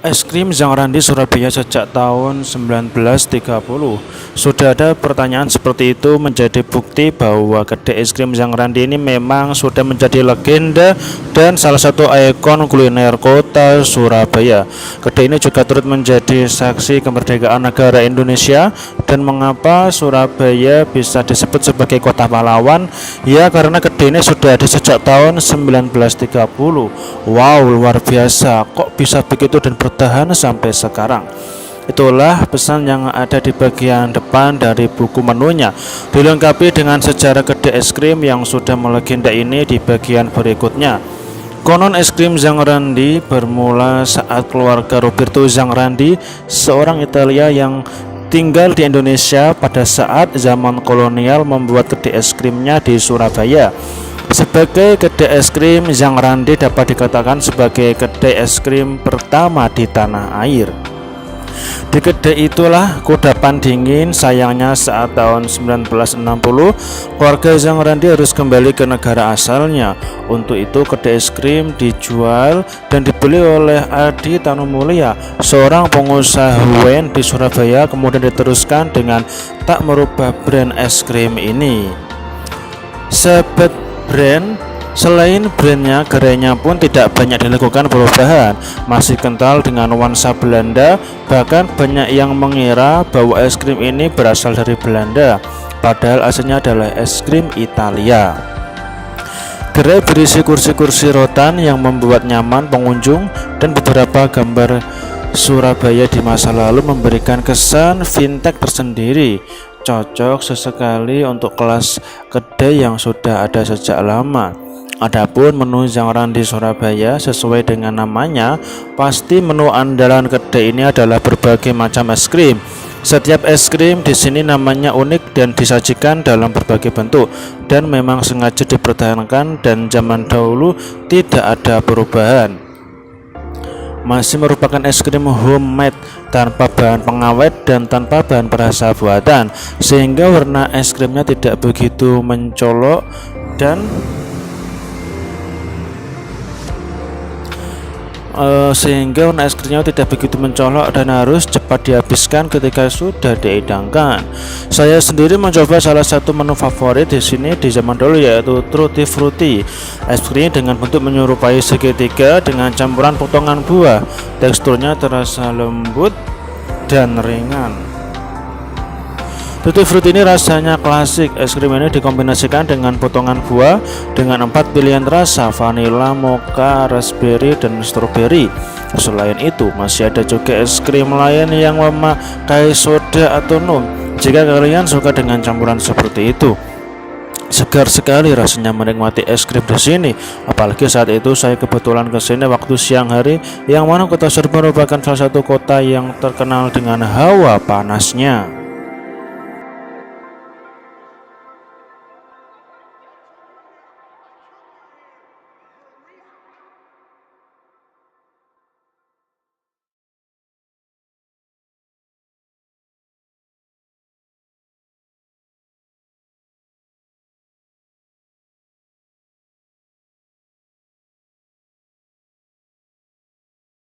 Es krim Zhang Ran di Surabaya sejak tahun 1930. Sudah ada pertanyaan seperti itu menjadi bukti bahwa kedai es krim Zhang Randi ini memang sudah menjadi legenda dan salah satu ikon kuliner kota Surabaya. Kedai ini juga turut menjadi saksi kemerdekaan negara Indonesia. Dan mengapa Surabaya bisa disebut sebagai kota pahlawan? Ya, karena kedai ini sudah ada sejak tahun 1930. Wow, luar biasa, kok bisa begitu dan bertahan sampai sekarang. Itulah pesan yang ada di bagian depan dari buku menunya, dilengkapi dengan sejarah kedai es krim yang sudah melegenda ini di bagian berikutnya. Konon es krim Zhang Randi bermula saat keluarga Roberto Zhang Randi, seorang Italia yang tinggal di Indonesia pada saat zaman kolonial, membuat kedai es krimnya di Surabaya. Sebagai kedai es krim, Zhang Randi dapat dikatakan sebagai kedai es krim pertama di tanah air. Di kedai itulah kudapan dingin. Sayangnya saat tahun 1960 keluarga Zhang Randi harus kembali ke negara asalnya. Untuk itu kedai es krim dijual dan dibeli oleh Adi Tanumulia, seorang pengusaha Huen di Surabaya. Kemudian diteruskan dengan tak merubah brand es krim ini. Sahabat brand, selain brandnya, gerainya pun tidak banyak dilakukan perubahan, masih kental dengan nuansa Belanda. Bahkan banyak yang mengira bahwa es krim ini berasal dari Belanda, padahal aslinya adalah es krim Italia. Gerai berisi kursi-kursi rotan yang membuat nyaman pengunjung, dan beberapa gambar Surabaya di masa lalu memberikan kesan vintage tersendiri. Cocok sesekali untuk kelas kedai yang sudah ada sejak lama. Adapun menu Zhang Randi Surabaya, sesuai dengan namanya, pasti menu andalan kedai ini adalah berbagai macam es krim. Setiap es krim di sini namanya unik dan disajikan dalam berbagai bentuk, dan memang sengaja dipertahankan dan zaman dahulu tidak ada perubahan. Masih merupakan es krim homemade, tanpa bahan pengawet dan tanpa bahan perasa buatan, sehingga warna es krimnya tidak begitu mencolok dan harus cepat dihabiskan ketika sudah dihidangkan. Saya sendiri mencoba salah satu menu favorit di sini di zaman dulu, yaitu Tutti Frutti. Es krim dengan bentuk menyerupai segitiga dengan campuran potongan buah. Teksturnya terasa lembut dan ringan. Tutti Frutti ini rasanya klasik. Es krim ini dikombinasikan dengan potongan buah dengan 4 pilihan rasa: vanila, mocha, raspberry, dan strawberry. Selain itu, masih ada juga es krim lain yang memakai soda atau num. Jika kalian suka dengan campuran seperti itu, segar sekali rasanya menikmati es krim di sini. Apalagi saat itu saya kebetulan ke sini waktu siang hari, yang mana kota Surabaya merupakan salah satu kota yang terkenal dengan hawa panasnya.